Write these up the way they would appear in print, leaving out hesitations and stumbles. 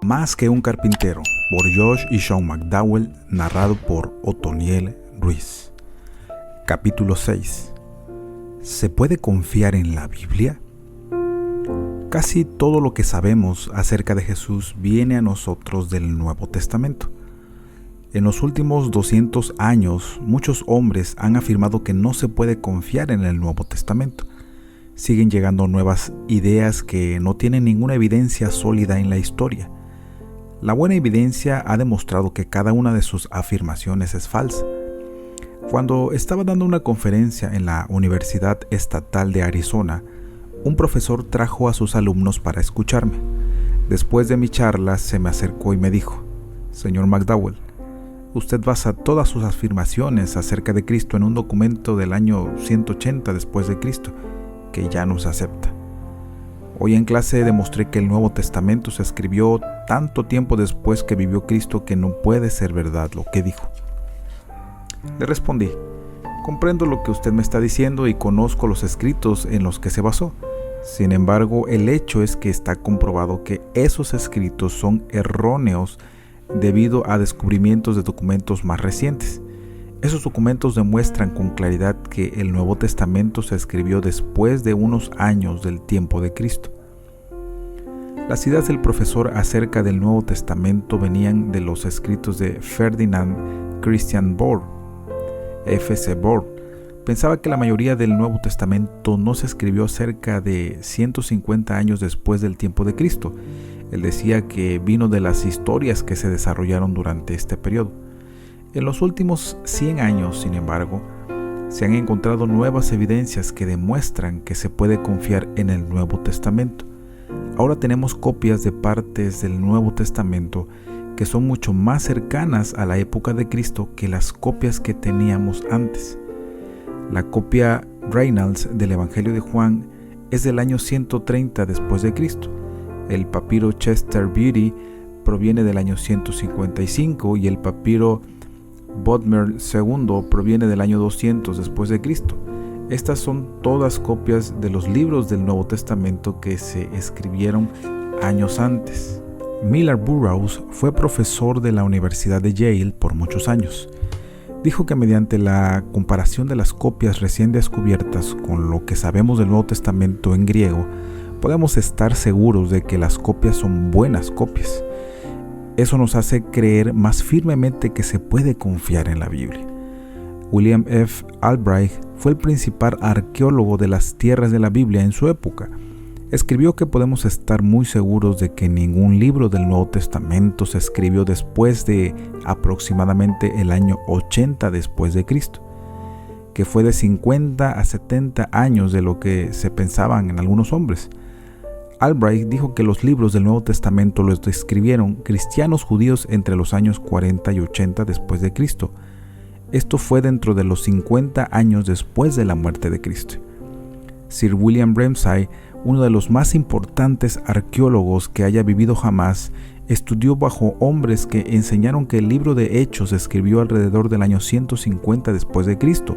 Más que un carpintero, por Josh y Sean McDowell, narrado por Otoniel Ruiz. Capítulo 6. ¿Se puede confiar en la Biblia? Casi todo lo que sabemos acerca de Jesús viene a nosotros del Nuevo Testamento. En los últimos 200 años, muchos hombres han afirmado que no se puede confiar en el Nuevo Testamento. Siguen llegando nuevas ideas que no tienen ninguna evidencia sólida en la historia. La buena evidencia ha demostrado que cada una de sus afirmaciones es falsa. Cuando estaba dando una conferencia en la Universidad Estatal de Arizona, un profesor trajo a sus alumnos para escucharme. Después de mi charla, se me acercó y me dijo: «Señor McDowell, usted basa todas sus afirmaciones acerca de Cristo en un documento del año 180 después de Cristo, que ya no se acepta. Hoy en clase demostré que el Nuevo Testamento se escribió tanto tiempo después que vivió Cristo que no puede ser verdad lo que dijo». Le respondí: «Comprendo lo que usted me está diciendo y conozco los escritos en los que se basó. Sin embargo, el hecho es que está comprobado que esos escritos son erróneos debido a descubrimientos de documentos más recientes. Esos documentos demuestran con claridad que el Nuevo Testamento se escribió después de unos años del tiempo de Cristo». Las ideas del profesor acerca del Nuevo Testamento venían de los escritos de Ferdinand Christian Bohr, F.C. Bohr. Pensaba que la mayoría del Nuevo Testamento no se escribió cerca de 150 años después del tiempo de Cristo. Él decía que vino de las historias que se desarrollaron durante este periodo. En los últimos 100 años, sin embargo, se han encontrado nuevas evidencias que demuestran que se puede confiar en el Nuevo Testamento. Ahora tenemos copias de partes del Nuevo Testamento que son mucho más cercanas a la época de Cristo que las copias que teníamos antes. La copia Reynolds del Evangelio de Juan es del año 130 después de Cristo. El papiro Chester Beatty proviene del año 155 y el papiro Bodmer II proviene del año 200 después de Cristo. Estas son todas copias de los libros del Nuevo Testamento que se escribieron años antes. Millard Burroughs fue profesor de la Universidad de Yale por muchos años. Dijo que mediante la comparación de las copias recién descubiertas con lo que sabemos del Nuevo Testamento en griego, podemos estar seguros de que las copias son buenas copias. Eso nos hace creer más firmemente que se puede confiar en la Biblia. William F. Albright fue el principal arqueólogo de las tierras de la Biblia en su época. Escribió que podemos estar muy seguros de que ningún libro del Nuevo Testamento se escribió después de aproximadamente el año 80 después de Cristo, que fue de 50 a 70 años de lo que se pensaban en algunos hombres. Albright dijo que los libros del Nuevo Testamento los escribieron cristianos judíos entre los años 40 y 80 después de Cristo. Esto fue dentro de los 50 años después de la muerte de Cristo. Sir William Ramsay, uno de los más importantes arqueólogos que haya vivido jamás, estudió bajo hombres que enseñaron que el libro de Hechos se escribió alrededor del año 150 después de Cristo.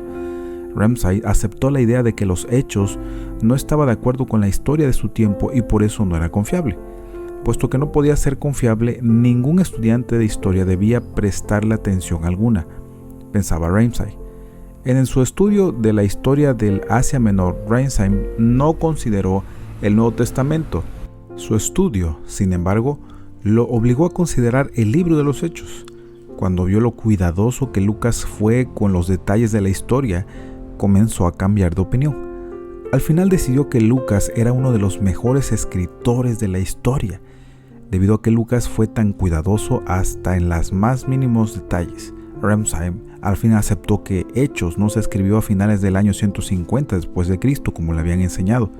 Ramsay aceptó la idea de que los Hechos no estaba de acuerdo con la historia de su tiempo y por eso no era confiable. Puesto que no podía ser confiable, ningún estudiante de historia debía prestarle atención alguna, pensaba Ramsay. En su estudio de la historia del Asia Menor, Ramsay no consideró el Nuevo Testamento. Su estudio, sin embargo, lo obligó a considerar el libro de los Hechos. Cuando vio lo cuidadoso que Lucas fue con los detalles de la historia, comenzó a cambiar de opinión. Al final decidió que Lucas era uno de los mejores escritores de la historia, debido a que Lucas fue tan cuidadoso hasta en los más mínimos detalles. Ramsay al fin aceptó que Hechos no se escribió a finales del año 150 después de Cristo, como le habían enseñado.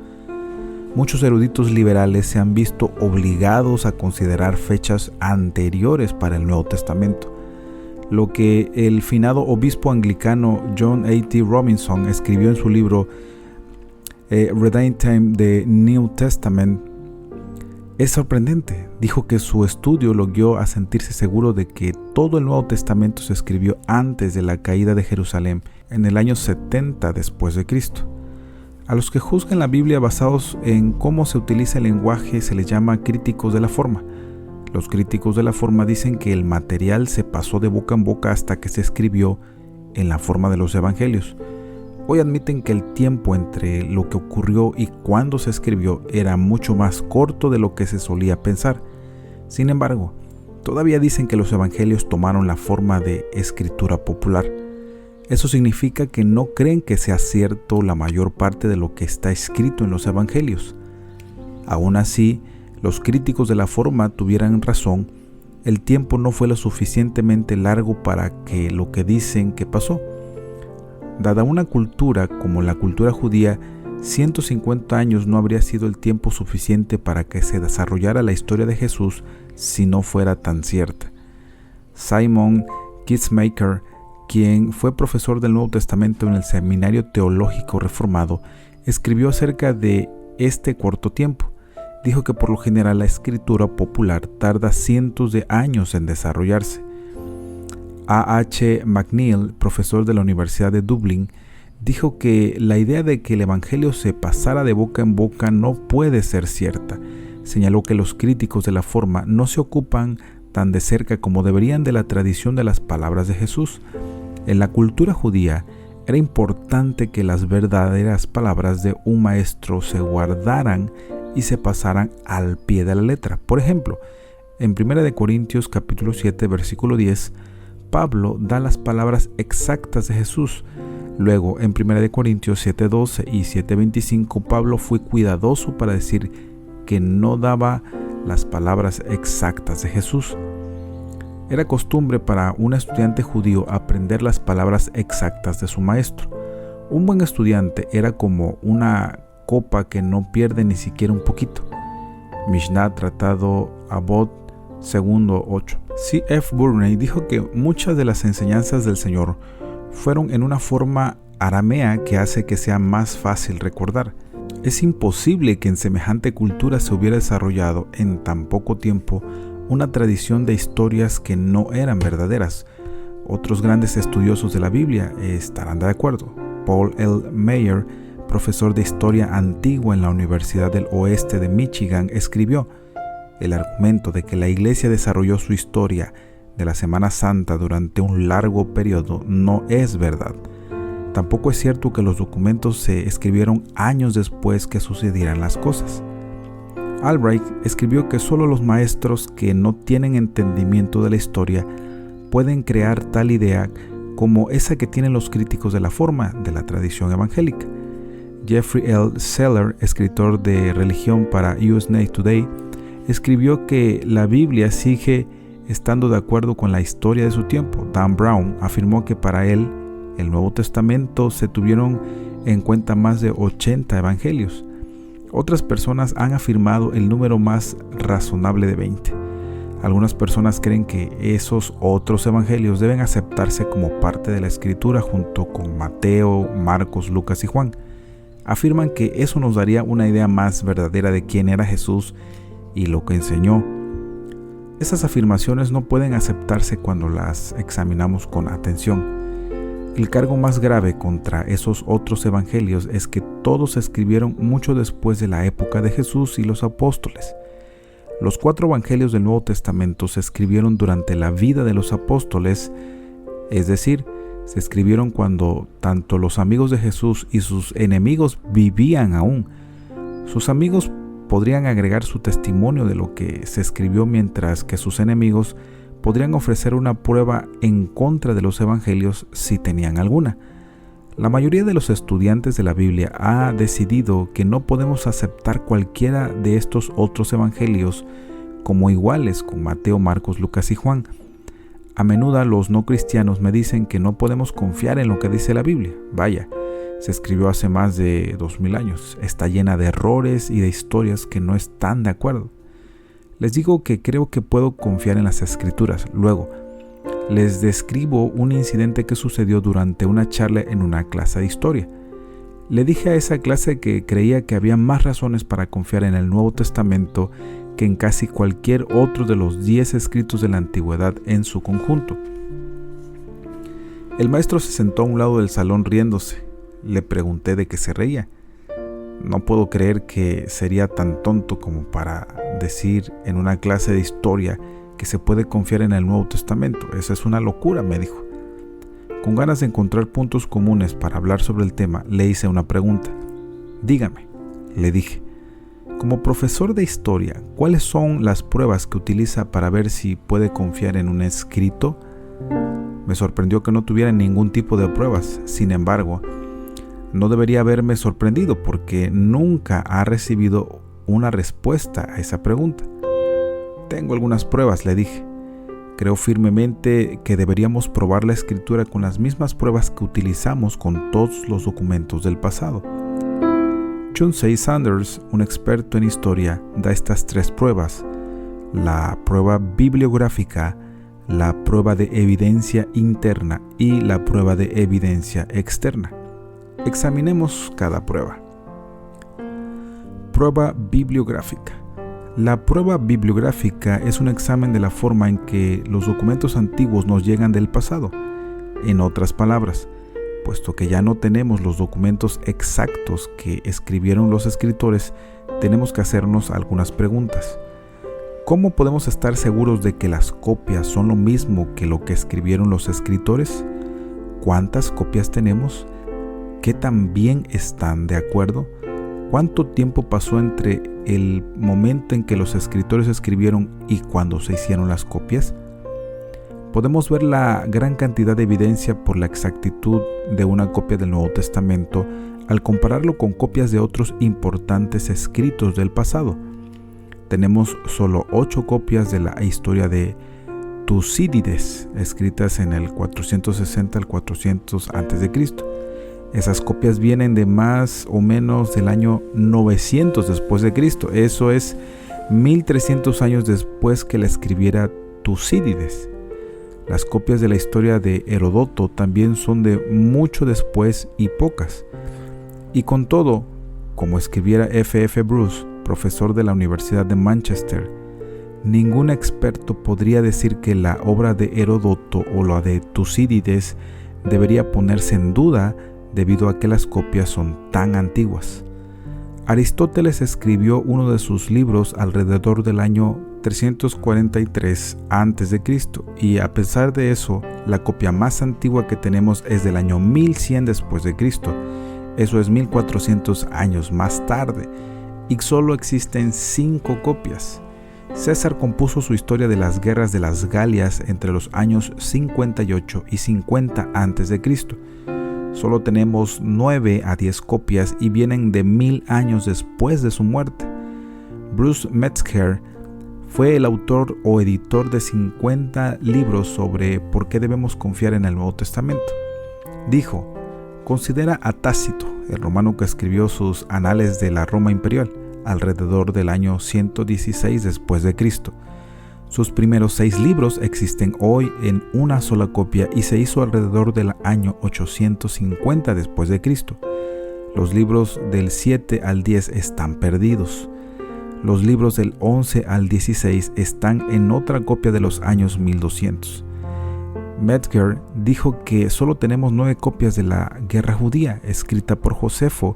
Muchos eruditos liberales se han visto obligados a considerar fechas anteriores para el Nuevo Testamento. Lo que el finado obispo anglicano John A. T. Robinson escribió en su libro Redemption the New Testament es sorprendente. Dijo que su estudio lo guió a sentirse seguro de que todo el Nuevo Testamento se escribió antes de la caída de Jerusalén, en el año 70 después de Cristo. A los que juzgan la Biblia basados en cómo se utiliza el lenguaje se les llama críticos de la forma. Los críticos de la forma dicen que el material se pasó de boca en boca hasta que se escribió en la forma de los evangelios. Hoy admiten que el tiempo entre lo que ocurrió y cuando se escribió era mucho más corto de lo que se solía pensar. Sin embargo, todavía dicen que los evangelios tomaron la forma de escritura popular. Eso significa que no creen que sea cierto la mayor parte de lo que está escrito en los evangelios. Aún así, los críticos de la forma tuvieran razón. El tiempo no fue lo suficientemente largo para que lo que dicen que pasó. Dada una cultura como la cultura judía, 150 años no habría sido el tiempo suficiente para que se desarrollara la historia de Jesús si no fuera tan cierta. Simon Kitzmacher, quien fue profesor del Nuevo Testamento en el Seminario Teológico Reformado, escribió acerca de este corto tiempo. Dijo que por lo general la escritura popular tarda cientos de años en desarrollarse. A.H. McNeill, profesor de la Universidad de Dublín, dijo que la idea de que el evangelio se pasara de boca en boca no puede ser cierta. Señaló que los críticos de la forma no se ocupan tan de cerca como deberían de la tradición de las palabras de Jesús. En la cultura judía era importante que las verdaderas palabras de un maestro se guardaran y se pasaran al pie de la letra. Por ejemplo, en 1 Corintios capítulo 7, versículo 10, Pablo da las palabras exactas de Jesús. Luego, en 1 Corintios 7:12 y 7:25, Pablo fue cuidadoso para decir que no daba las palabras exactas de Jesús. Era costumbre para un estudiante judío aprender las palabras exactas de su maestro. Un buen estudiante era como una copa que no pierde ni siquiera un poquito. Mishnah, Tratado Avot, 2:8. C.F. Burney dijo que muchas de las enseñanzas del Señor fueron en una forma aramea que hace que sea más fácil recordar. Es imposible que en semejante cultura se hubiera desarrollado en tan poco tiempo una tradición de historias que no eran verdaderas. Otros grandes estudiosos de la Biblia estarán de acuerdo. Paul L. Meyer, profesor de historia antigua en la Universidad del Oeste de Michigan, escribió: el argumento de que la Iglesia desarrolló su historia de la Semana Santa durante un largo periodo no es verdad. Tampoco es cierto que los documentos se escribieron años después que sucedieran las cosas. Albright escribió que solo los maestros que no tienen entendimiento de la historia pueden crear tal idea como esa que tienen los críticos de la forma de la tradición evangélica. Jeffrey L. Seller, escritor de religión para USA Today, escribió que la Biblia sigue estando de acuerdo con la historia de su tiempo. Dan Brown afirmó que para él, el Nuevo Testamento, se tuvieron en cuenta más de 80 evangelios. Otras personas han afirmado el número más razonable de 20. Algunas personas creen que esos otros evangelios deben aceptarse como parte de la Escritura junto con Mateo, Marcos, Lucas y Juan. Afirman que eso nos daría una idea más verdadera de quién era Jesús y lo que enseñó. Esas afirmaciones no pueden aceptarse cuando las examinamos con atención. El cargo más grave contra esos otros evangelios es que todos se escribieron mucho después de la época de Jesús y los apóstoles. Los 4 evangelios del Nuevo Testamento se escribieron durante la vida de los apóstoles, es decir, se escribieron cuando tanto los amigos de Jesús y sus enemigos vivían aún. Sus amigos podrían agregar su testimonio de lo que se escribió, mientras que sus enemigos podrían ofrecer una prueba en contra de los evangelios si tenían alguna. La mayoría de los estudiantes de la Biblia ha decidido que no podemos aceptar cualquiera de estos otros evangelios como iguales con Mateo, Marcos, Lucas y Juan. A menudo los no cristianos me dicen que no podemos confiar en lo que dice la Biblia. Vaya, se escribió hace más de 2000 años. Está llena de errores y de historias que no están de acuerdo. Les digo que creo que puedo confiar en las Escrituras. Luego, les describo un incidente que sucedió durante una charla en una clase de historia. Le dije a esa clase que creía que había más razones para confiar en el Nuevo Testamento que en casi cualquier otro de los 10 escritos de la Antigüedad en su conjunto. El maestro se sentó a un lado del salón riéndose. Le pregunté de qué se reía. No puedo creer que sería tan tonto como para decir en una clase de historia que se puede confiar en el Nuevo Testamento. Esa es una locura, me dijo. Con ganas de encontrar puntos comunes para hablar sobre el tema, le hice una pregunta. Dígame, le dije, como profesor de historia, ¿cuáles son las pruebas que utiliza para ver si puede confiar en un escrito? Me sorprendió que no tuviera ningún tipo de pruebas. Sin embargo, no debería haberme sorprendido porque nunca ha recibido una respuesta a esa pregunta. Tengo algunas pruebas, le dije. Creo firmemente que deberíamos probar la escritura con las mismas pruebas que utilizamos con todos los documentos del pasado. John C. Sanders, un experto en historia, da estas 3 pruebas: la prueba bibliográfica, la prueba de evidencia interna y la prueba de evidencia externa. Examinemos cada prueba. Prueba bibliográfica. La prueba bibliográfica es un examen de la forma en que los documentos antiguos nos llegan del pasado. En otras palabras, puesto que ya no tenemos los documentos exactos que escribieron los escritores, tenemos que hacernos algunas preguntas. ¿Cómo podemos estar seguros de que las copias son lo mismo que lo que escribieron los escritores? ¿Cuántas copias tenemos? ¿Qué tan bien están de acuerdo? ¿Cuánto tiempo pasó entre el momento en que los escritores escribieron y cuando se hicieron las copias? Podemos ver la gran cantidad de evidencia por la exactitud de una copia del Nuevo Testamento al compararlo con copias de otros importantes escritos del pasado. Tenemos solo 8 copias de la historia de Tucídides, escritas en el 460 al 400 a.C. Esas copias vienen de más o menos del año 900 después de Cristo. Eso es 1300 años después que la escribiera Tucídides. Las copias de la historia de Heródoto también son de mucho después y pocas. Y con todo, como escribiera F.F. Bruce, profesor de la Universidad de Manchester, ningún experto podría decir que la obra de Heródoto o la de Tucídides debería ponerse en duda debido a que las copias son tan antiguas. Aristóteles escribió uno de sus libros alrededor del año 343 a.C. y a pesar de eso, la copia más antigua que tenemos es del año 1100 después de Cristo. Eso es 1400 años más tarde y solo existen 5 copias. César compuso su historia de las guerras de las Galias entre los años 58 y 50 a.C. Solo tenemos 9 a 10 copias y vienen de 1000 años después de su muerte. Bruce Metzger fue el autor o editor de 50 libros sobre por qué debemos confiar en el Nuevo Testamento. Dijo: considera a Tácito, el romano que escribió sus Anales de la Roma Imperial, alrededor del año 116 después de Cristo. Sus primeros 6 libros existen hoy en una sola copia y se hizo alrededor del año 850 después de Cristo. Los libros del 7 al 10 están perdidos. Los libros del 11 al 16 están en otra copia de los años 1200. Metzger dijo que solo tenemos 9 copias de la Guerra Judía, escrita por Josefo,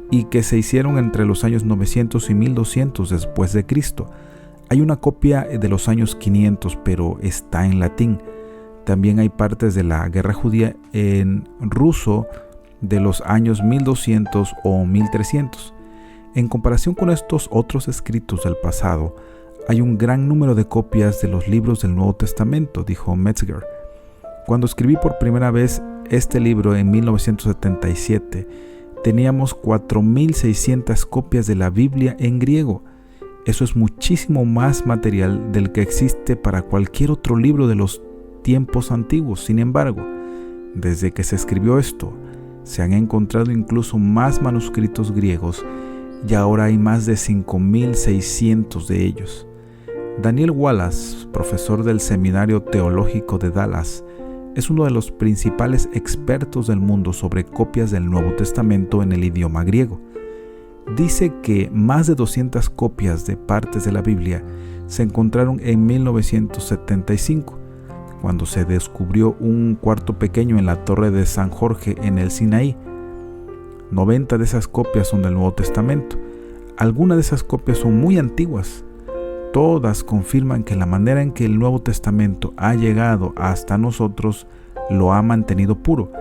y que se hicieron entre los años 900 y 1200 después de Cristo. Hay una copia de los años 500, pero está en latín. También hay partes de la Guerra Judía en ruso de los años 1200 o 1300. En comparación con estos otros escritos del pasado, hay un gran número de copias de los libros del Nuevo Testamento, dijo Metzger. Cuando escribí por primera vez este libro en 1977, teníamos 4.600 copias de la Biblia en griego. Eso es muchísimo más material del que existe para cualquier otro libro de los tiempos antiguos. Sin embargo, desde que se escribió esto, se han encontrado incluso más manuscritos griegos y ahora hay más de 5.600 de ellos. Daniel Wallace, profesor del Seminario Teológico de Dallas, es uno de los principales expertos del mundo sobre copias del Nuevo Testamento en el idioma griego. Dice que más de 200 copias de partes de la Biblia se encontraron en 1975, cuando se descubrió un cuarto pequeño en la torre de San Jorge en el Sinaí. 90 de esas copias son del Nuevo Testamento. Algunas de esas copias son muy antiguas. Todas confirman que la manera en que el Nuevo Testamento ha llegado hasta nosotros lo ha mantenido puro.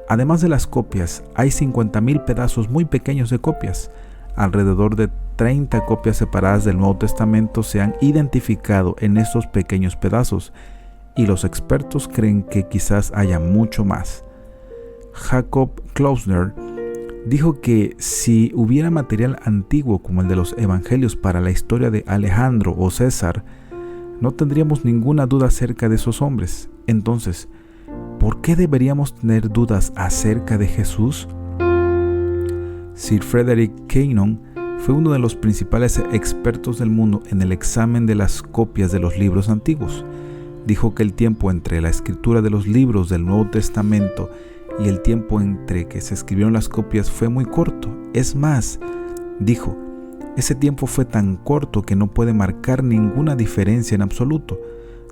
Además de las copias, hay 50,000 pedazos muy pequeños de copias. Alrededor de 30 copias separadas del Nuevo Testamento se han identificado en estos pequeños pedazos, y los expertos creen que quizás haya mucho más. Jacob Klausner dijo que si hubiera material antiguo como el de los evangelios para la historia de Alejandro o César, no tendríamos ninguna duda acerca de esos hombres. Entonces, ¿por qué deberíamos tener dudas acerca de Jesús? Sir Frederick Kenyon fue uno de los principales expertos del mundo en el examen de las copias de los libros antiguos. Dijo que el tiempo entre la escritura de los libros del Nuevo Testamento y el tiempo entre que se escribieron las copias fue muy corto. Es más, dijo, ese tiempo fue tan corto que no puede marcar ninguna diferencia en absoluto.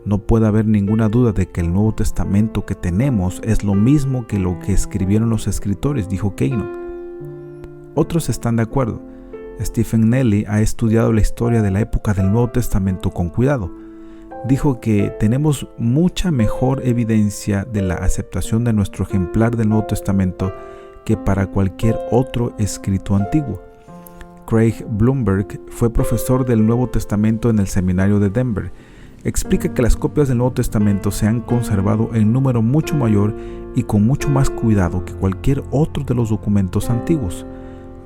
No puede haber ninguna duda de que el Nuevo Testamento que tenemos es lo mismo que lo que escribieron los escritores, dijo Kenyon. Otros están de acuerdo. Stephen Nelly ha estudiado la historia de la época del Nuevo Testamento con cuidado. Dijo que tenemos mucha mejor evidencia de la aceptación de nuestro ejemplar del Nuevo Testamento que para cualquier otro escrito antiguo. Craig Blomberg fue profesor del Nuevo Testamento en el seminario de Denver. Explica que las copias del Nuevo Testamento se han conservado en número mucho mayor y con mucho más cuidado que cualquier otro de los documentos antiguos.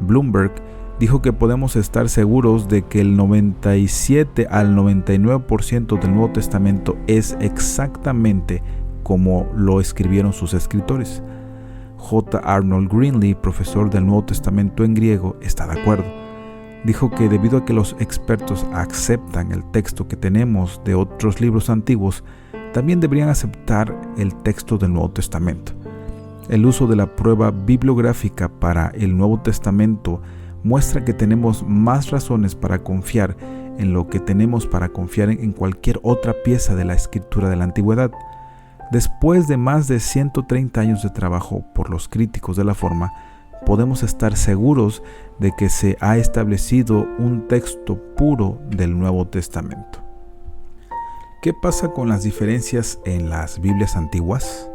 Blomberg dijo que podemos estar seguros de que el 97 al 99% del Nuevo Testamento es exactamente como lo escribieron sus escritores. J. Arnold Greenlee, profesor del Nuevo Testamento en griego, está de acuerdo. Dijo que debido a que los expertos aceptan el texto que tenemos de otros libros antiguos, también deberían aceptar el texto del Nuevo Testamento. El uso de la prueba bibliográfica para el Nuevo Testamento muestra que tenemos más razones para confiar en lo que tenemos para confiar en cualquier otra pieza de la escritura de la antigüedad. Después de más de 130 años de trabajo por los críticos de la forma, podemos estar seguros de que se ha establecido un texto puro del Nuevo Testamento. ¿Qué pasa con las diferencias en las Biblias antiguas?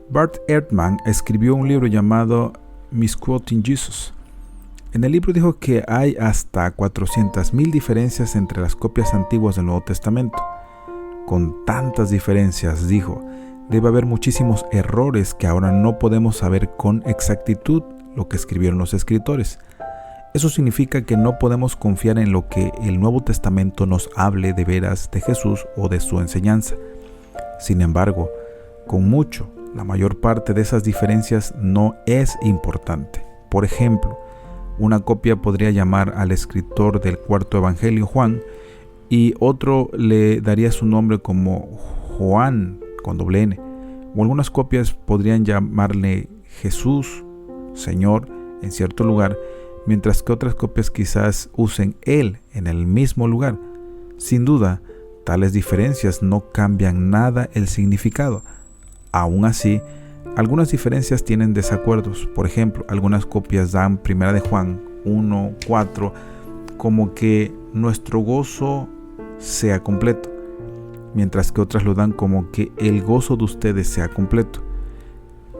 Bart Ehrman escribió un libro llamado Misquoting Jesus. En el libro dijo que hay hasta 400,000 diferencias entre las copias antiguas del Nuevo Testamento. Con tantas diferencias, dijo, debe haber muchísimos errores que ahora no podemos saber con exactitud lo que escribieron los escritores. Eso significa que no podemos confiar en lo que el Nuevo Testamento nos hable de veras de Jesús o de su enseñanza. Sin embargo, con mucho, la mayor parte de esas diferencias no es importante. Por ejemplo, una copia podría llamar al escritor del cuarto evangelio Juan y otro le daría su nombre como Juan con doble N. O algunas copias podrían llamarle Jesús, Señor, en cierto lugar, mientras que otras copias quizás usen Él en el mismo lugar. Sin duda, tales diferencias no cambian nada el significado. Aún así, algunas diferencias tienen desacuerdos. Por ejemplo, algunas copias dan 1 de Juan 1:4 como que nuestro gozo sea completo, mientras que otras lo dan como que el gozo de ustedes sea completo.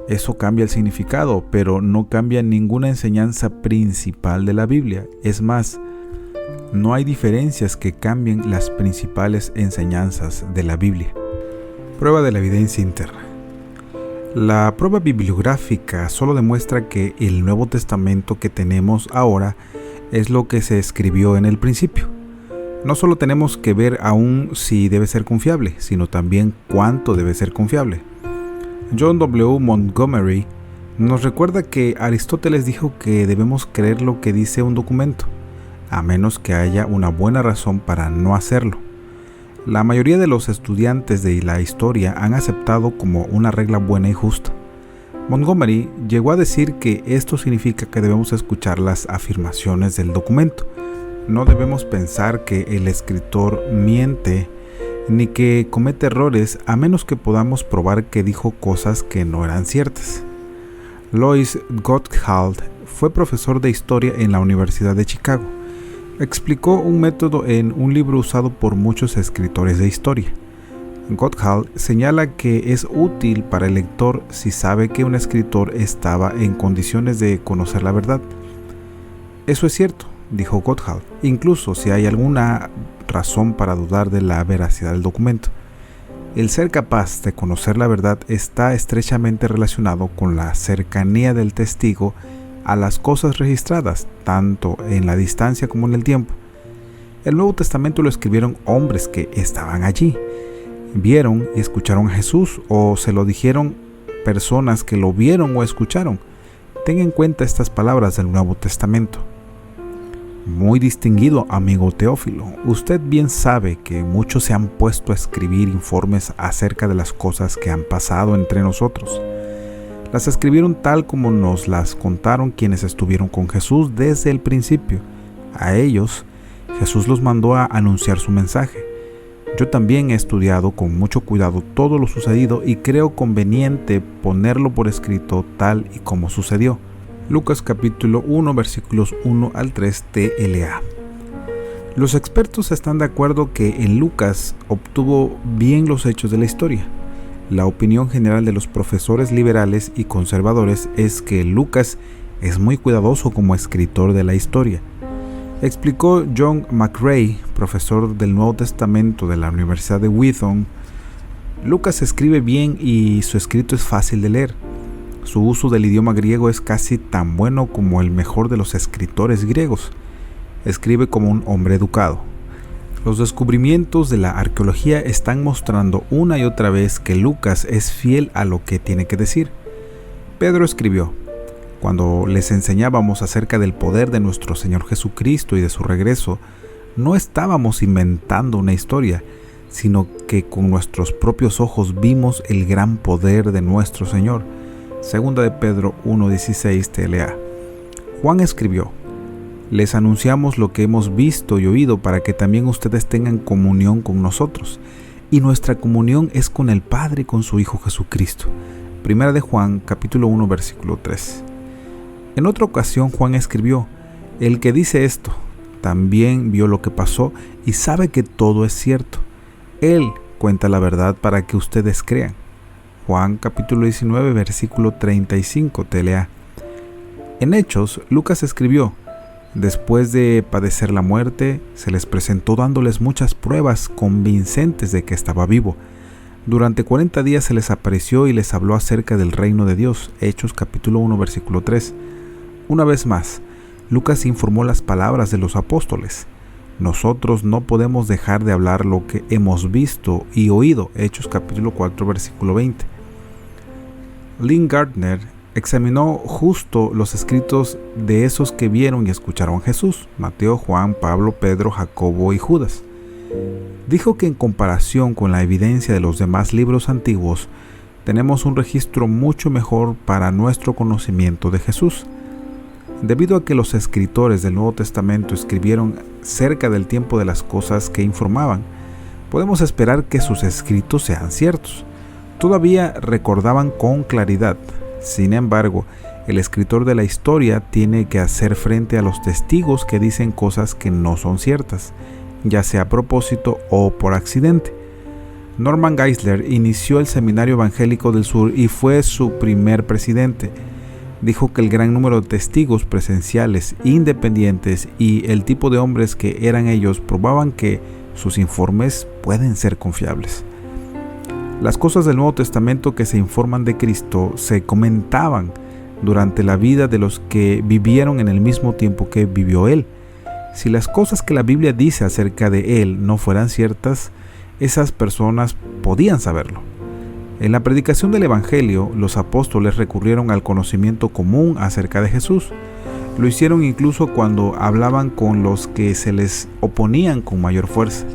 Eso cambia el significado, pero no cambia ninguna enseñanza principal de la Biblia. Es más, no hay diferencias que cambien las principales enseñanzas de la Biblia. Prueba de la evidencia interna. La prueba bibliográfica solo demuestra que el Nuevo Testamento que tenemos ahora es lo que se escribió en el principio. No solo tenemos que ver aún si debe ser confiable, sino también cuánto debe ser confiable. John W. Montgomery nos recuerda que Aristóteles dijo que debemos creer lo que dice un documento, a menos que haya una buena razón para no hacerlo. La mayoría de los estudiantes de la historia han aceptado como una regla buena y justa. Montgomery llegó a decir que esto significa que debemos escuchar las afirmaciones del documento. No debemos pensar que el escritor miente ni que comete errores a menos que podamos probar que dijo cosas que no eran ciertas. Lois Gottschalk fue profesor de historia en la Universidad de Chicago. Explicó un método en un libro usado por muchos escritores de historia. Gotthald señala que es útil para el lector si sabe que un escritor estaba en condiciones de conocer la verdad. Eso es cierto, dijo Gotthald, incluso si hay alguna razón para dudar de la veracidad del documento. El ser capaz de conocer la verdad está estrechamente relacionado con la cercanía del testigo a las cosas registradas, tanto en la distancia como en el tiempo. El Nuevo Testamento lo escribieron hombres que estaban allí, vieron y escucharon a Jesús, o se lo dijeron personas que lo vieron o escucharon. Ten en cuenta estas palabras del Nuevo Testamento. Muy distinguido amigo Teófilo, usted bien sabe que muchos se han puesto a escribir informes acerca de las cosas que han pasado entre nosotros. Las escribieron tal como nos las contaron quienes estuvieron con Jesús desde el principio. A ellos, Jesús los mandó a anunciar su mensaje. Yo también he estudiado con mucho cuidado todo lo sucedido y creo conveniente ponerlo por escrito tal y como sucedió. Lucas capítulo 1 versículos 1 al 3 TLA. Los expertos están de acuerdo que en Lucas obtuvo bien los hechos de la historia. La opinión general de los profesores liberales y conservadores es que Lucas es muy cuidadoso como escritor de la historia. Explicó John McRae, profesor del Nuevo Testamento de la Universidad de Wheaton. Lucas escribe bien y su escrito es fácil de leer. Su uso del idioma griego es casi tan bueno como el mejor de los escritores griegos. Escribe como un hombre educado. Los descubrimientos de la arqueología están mostrando una y otra vez que Lucas es fiel a lo que tiene que decir. Pedro escribió: cuando les enseñábamos acerca del poder de nuestro Señor Jesucristo y de su regreso, no estábamos inventando una historia, sino que con nuestros propios ojos vimos el gran poder de nuestro Señor. Segunda de Pedro 1:16 TLA. Juan escribió: les anunciamos lo que hemos visto y oído para que también ustedes tengan comunión con nosotros. Y nuestra comunión es con el Padre y con su Hijo Jesucristo. Primera de Juan capítulo 1 versículo 3. En otra ocasión Juan escribió: el que dice esto también vio lo que pasó y sabe que todo es cierto. Él cuenta la verdad para que ustedes crean. Juan capítulo 19 versículo 35 TLA. En Hechos, Lucas escribió: después de padecer la muerte, se les presentó dándoles muchas pruebas convincentes de que estaba vivo. Durante 40 días se les apareció y les habló acerca del reino de Dios. Hechos capítulo 1 versículo 3. Una vez más, Lucas informó las palabras de los apóstoles. Nosotros no podemos dejar de hablar lo que hemos visto y oído. Hechos capítulo 4 versículo 20. Lynn Gardner examinó justo los escritos de esos que vieron y escucharon a Jesús: Mateo, Juan, Pablo, Pedro, Jacobo y Judas. Dijo que en comparación con la evidencia de los demás libros antiguos, tenemos un registro mucho mejor para nuestro conocimiento de Jesús. Debido a que los escritores del Nuevo Testamento escribieron cerca del tiempo de las cosas que informaban, podemos esperar que sus escritos sean ciertos. Todavía recordaban con claridad. Sin embargo, el escritor de la historia tiene que hacer frente a los testigos que dicen cosas que no son ciertas, ya sea a propósito o por accidente. Norman Geisler inició el Seminario Evangélico del Sur y fue su primer presidente. Dijo que el gran número de testigos presenciales, independientes y el tipo de hombres que eran ellos probaban que sus informes pueden ser confiables. Las cosas del Nuevo Testamento que se informan de Cristo se comentaban durante la vida de los que vivieron en el mismo tiempo que vivió Él. Si las cosas que la Biblia dice acerca de Él no fueran ciertas, esas personas podían saberlo. En la predicación del Evangelio, los apóstoles recurrieron al conocimiento común acerca de Jesús. Lo hicieron incluso cuando hablaban con los que se les oponían con mayor fuerza.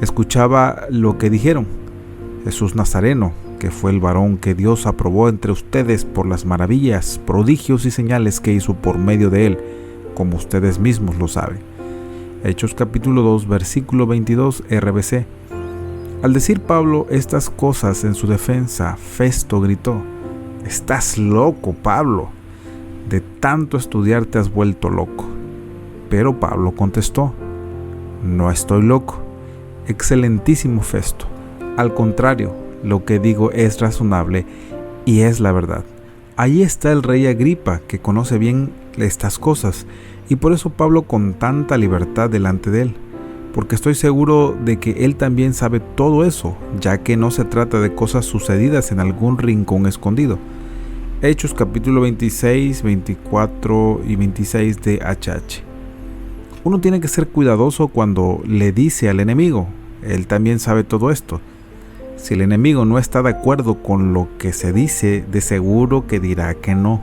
Escuchaba lo que dijeron: Jesús Nazareno, que fue el varón que Dios aprobó entre ustedes por las maravillas, prodigios y señales que hizo por medio de él, como ustedes mismos lo saben. Hechos capítulo 2, versículo 22 RBC. Al decir Pablo estas cosas en su defensa, Festo gritó: «¡Estás loco, Pablo!». De tanto estudiar te has vuelto loco. Pero Pablo contestó: no estoy loco, excelentísimo Festo. Al contrario, lo que digo es razonable y es la verdad. Allí está el rey Agripa, que conoce bien estas cosas, y por eso Pablo con tanta libertad delante de él, porque estoy seguro de que él también sabe todo eso, ya que no se trata de cosas sucedidas en algún rincón escondido. Hechos capítulo 26, 24 y 26 de HH. Uno tiene que ser cuidadoso cuando le dice al enemigo: él también sabe todo esto. Si el enemigo no está de acuerdo con lo que se dice, de seguro que dirá que no.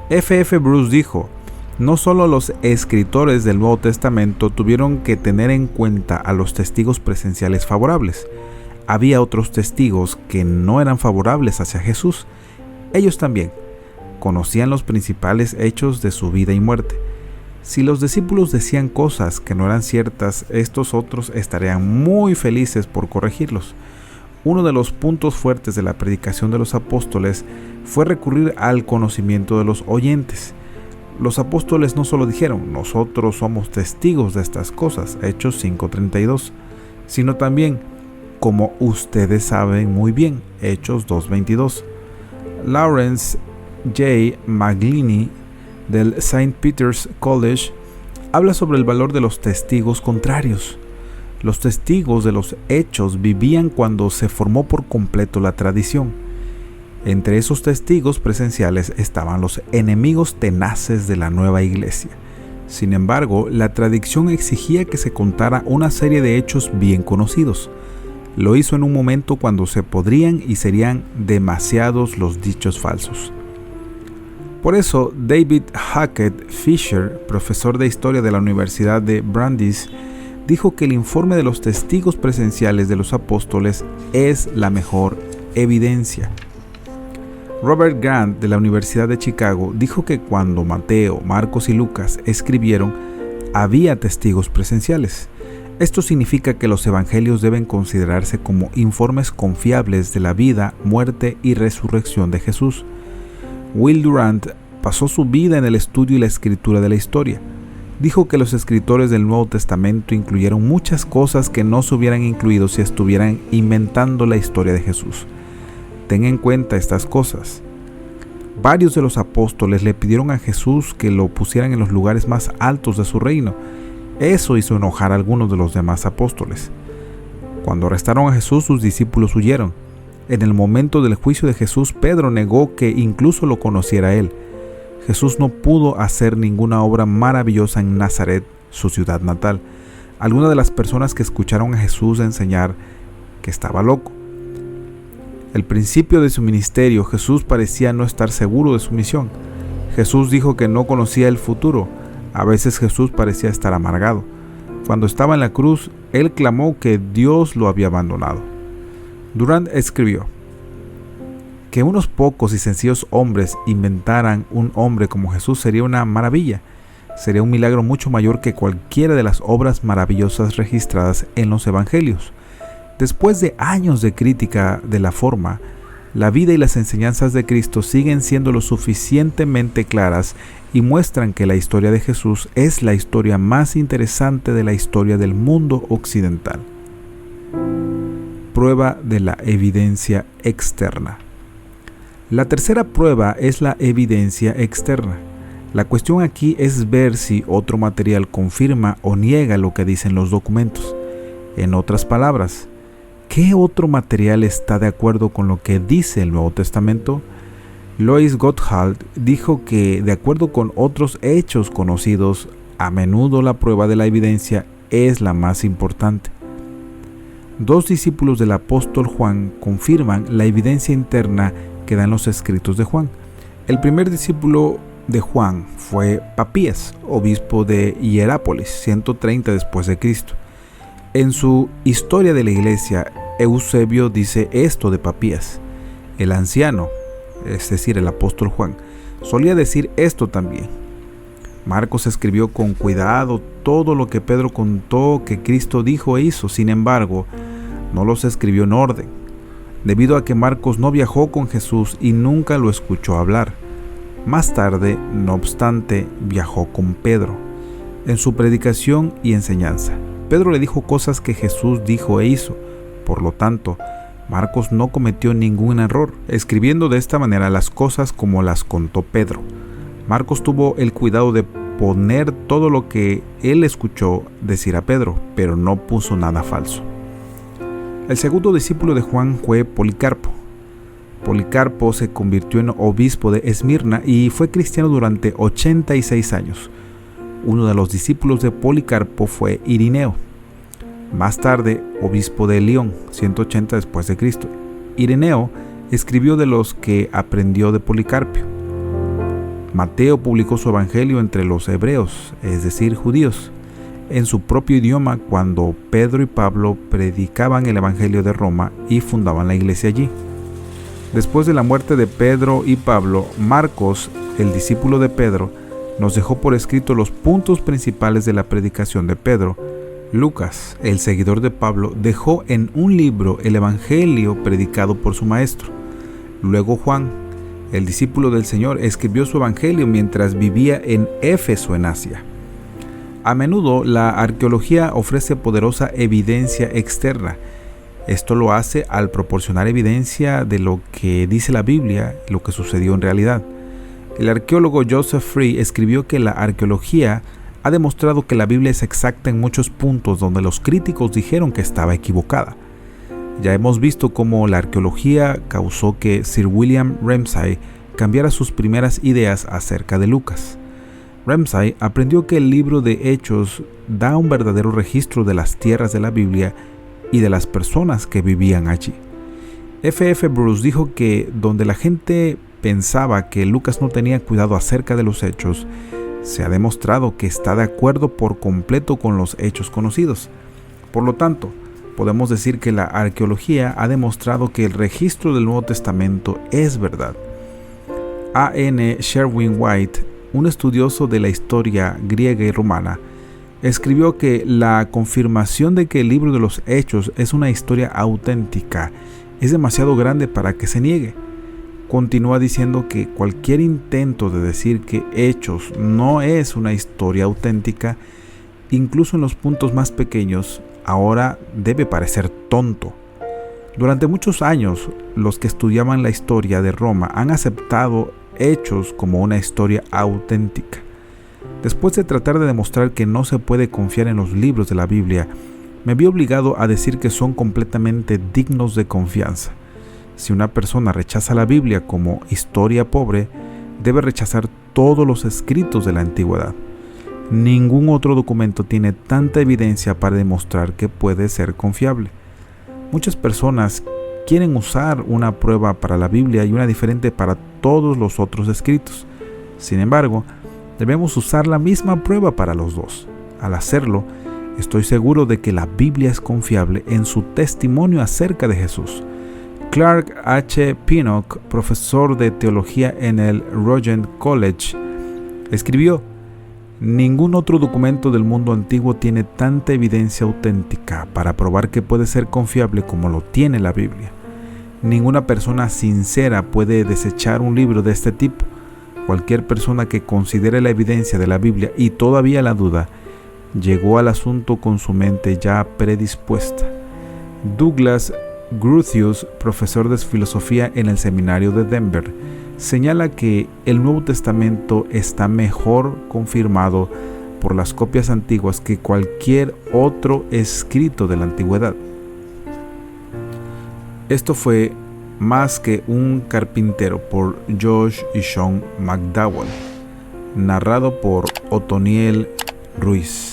F.F. Bruce dijo: no solo los escritores del Nuevo Testamento tuvieron que tener en cuenta a los testigos presenciales favorables. Había otros testigos que no eran favorables hacia Jesús. Ellos también conocían los principales hechos de su vida y muerte. Si los discípulos decían cosas que no eran ciertas, estos otros estarían muy felices por corregirlos. Uno de los puntos fuertes de la predicación de los apóstoles fue recurrir al conocimiento de los oyentes. Los apóstoles no solo dijeron: nosotros somos testigos de estas cosas, Hechos 5:32, sino también: como ustedes saben muy bien, Hechos 2:22. Lawrence J. McGliney del St. Peter's College habla sobre el valor de los testigos contrarios. Los testigos de los hechos vivían cuando se formó por completo la tradición. Entre esos testigos presenciales estaban los enemigos tenaces de la nueva iglesia. Sin embargo, la tradición exigía que se contara una serie de hechos bien conocidos. Lo hizo en un momento cuando se podrían y serían demasiados los dichos falsos. Por eso, David Hackett Fisher, profesor de historia de la Universidad de Brandeis, dijo que el informe de los testigos presenciales de los apóstoles es la mejor evidencia. Robert Grant de la Universidad de Chicago dijo que cuando Mateo, Marcos y Lucas escribieron, había testigos presenciales. Esto significa que los evangelios deben considerarse como informes confiables de la vida, muerte y resurrección de Jesús. Will Durant pasó su vida en el estudio y la escritura de la historia. Dijo que los escritores del Nuevo Testamento incluyeron muchas cosas que no se hubieran incluido si estuvieran inventando la historia de Jesús. Ten en cuenta estas cosas. Varios de los apóstoles le pidieron a Jesús que lo pusieran en los lugares más altos de su reino. Eso hizo enojar a algunos de los demás apóstoles. Cuando arrestaron a Jesús, sus discípulos huyeron. En el momento del juicio de Jesús, Pedro negó que incluso lo conociera a él. Jesús no pudo hacer ninguna obra maravillosa en Nazaret, su ciudad natal. Algunas de las personas que escucharon a Jesús enseñar que estaba loco. Al principio de su ministerio, Jesús parecía no estar seguro de su misión. Jesús dijo que no conocía el futuro. A veces Jesús parecía estar amargado. Cuando estaba en la cruz, él clamó que Dios lo había abandonado. Durant escribió: que unos pocos y sencillos hombres inventaran un hombre como Jesús sería una maravilla. Sería un milagro mucho mayor que cualquiera de las obras maravillosas registradas en los evangelios. Después de años de crítica de la forma, la vida y las enseñanzas de Cristo siguen siendo lo suficientemente claras y muestran que la historia de Jesús es la historia más interesante de la historia del mundo occidental. Prueba de la evidencia externa. La tercera prueba es la evidencia externa. La cuestión aquí es ver si otro material confirma o niega lo que dicen los documentos. En otras palabras, ¿qué otro material está de acuerdo con lo que dice el Nuevo Testamento? Lois Gotthald dijo que, de acuerdo con otros hechos conocidos, a menudo la prueba de la evidencia es la más importante. Dos discípulos del apóstol Juan confirman la evidencia interna que dan los escritos de Juan. El primer discípulo de Juan fue Papías, obispo de Hierápolis, 130 después de Cristo. En su Historia de la Iglesia, Eusebio dice esto de Papías: el anciano, es decir, el apóstol Juan, solía decir esto también. Marcos escribió con cuidado todo lo que Pedro contó que Cristo dijo e hizo. Sin embargo, no los escribió en orden, debido a que Marcos no viajó con Jesús y nunca lo escuchó hablar. Más tarde, no obstante, viajó con Pedro en su predicación y enseñanza. Pedro le dijo cosas que Jesús dijo e hizo. Por lo tanto, Marcos no cometió ningún error, escribiendo de esta manera las cosas como las contó Pedro. Marcos tuvo el cuidado de poner todo lo que él escuchó decir a Pedro, pero no puso nada falso. El segundo discípulo de Juan fue Policarpo. Policarpo se convirtió en obispo de Esmirna y fue cristiano durante 86 años. Uno de los discípulos de Policarpo fue Irineo, más tarde obispo de León, 180 después de Cristo. Irineo escribió de los que aprendió de Policarpo. Mateo publicó su evangelio entre los hebreos, es decir, judíos, en su propio idioma cuando Pedro y Pablo predicaban el evangelio de Roma y fundaban la iglesia allí. Después de la muerte de Pedro y Pablo, Marcos, el discípulo de Pedro, nos dejó por escrito los puntos principales de la predicación de Pedro. Lucas, el seguidor de Pablo, dejó en un libro el evangelio predicado por su maestro. Luego Juan, el discípulo del Señor, escribió su evangelio mientras vivía en Éfeso, en Asia. A menudo la arqueología ofrece poderosa evidencia externa. Esto lo hace al proporcionar evidencia de lo que dice la Biblia, lo que sucedió en realidad. El arqueólogo Joseph Free escribió que la arqueología ha demostrado que la Biblia es exacta en muchos puntos donde los críticos dijeron que estaba equivocada. Ya hemos visto cómo la arqueología causó que Sir William Ramsay cambiara sus primeras ideas acerca de Lucas. Ramsay aprendió que el libro de Hechos da un verdadero registro de las tierras de la Biblia y de las personas que vivían allí. F.F. Bruce dijo que donde la gente pensaba que Lucas no tenía cuidado acerca de los hechos, se ha demostrado que está de acuerdo por completo con los hechos conocidos. Por lo tanto, podemos decir que la arqueología ha demostrado que el registro del Nuevo Testamento es verdad. A.N. Sherwin White, un estudioso de la historia griega y romana, escribió que la confirmación de que el libro de los Hechos es una historia auténtica es demasiado grande para que se niegue. Continúa diciendo que cualquier intento de decir que Hechos no es una historia auténtica, incluso en los puntos más pequeños, ahora debe parecer tonto. Durante muchos años, los que estudiaban la historia de Roma han aceptado Hechos como una historia auténtica. Después de tratar de demostrar que no se puede confiar en los libros de la Biblia, me vi obligado a decir que son completamente dignos de confianza. Si una persona rechaza la Biblia como historia pobre, debe rechazar todos los escritos de la antigüedad. Ningún otro documento tiene tanta evidencia para demostrar que puede ser confiable. Muchas personas quieren usar una prueba para la Biblia y una diferente para todos los otros escritos. Sin embargo, debemos usar la misma prueba para los dos. Al hacerlo, estoy seguro de que la Biblia es confiable en su testimonio acerca de Jesús. Clark H. Pinnock, profesor de teología en el Regent College, escribió: ningún otro documento del mundo antiguo tiene tanta evidencia auténtica para probar que puede ser confiable como lo tiene la Biblia. Ninguna persona sincera puede desechar un libro de este tipo. Cualquier persona que considere la evidencia de la Biblia y todavía la duda, llegó al asunto con su mente ya predispuesta. Douglas Groothuis, profesor de filosofía en el seminario de Denver, señala que el Nuevo Testamento está mejor confirmado por las copias antiguas que cualquier otro escrito de la antigüedad. Esto fue Más que un carpintero por Josh y Sean McDowell, narrado por Otoniel Ruiz.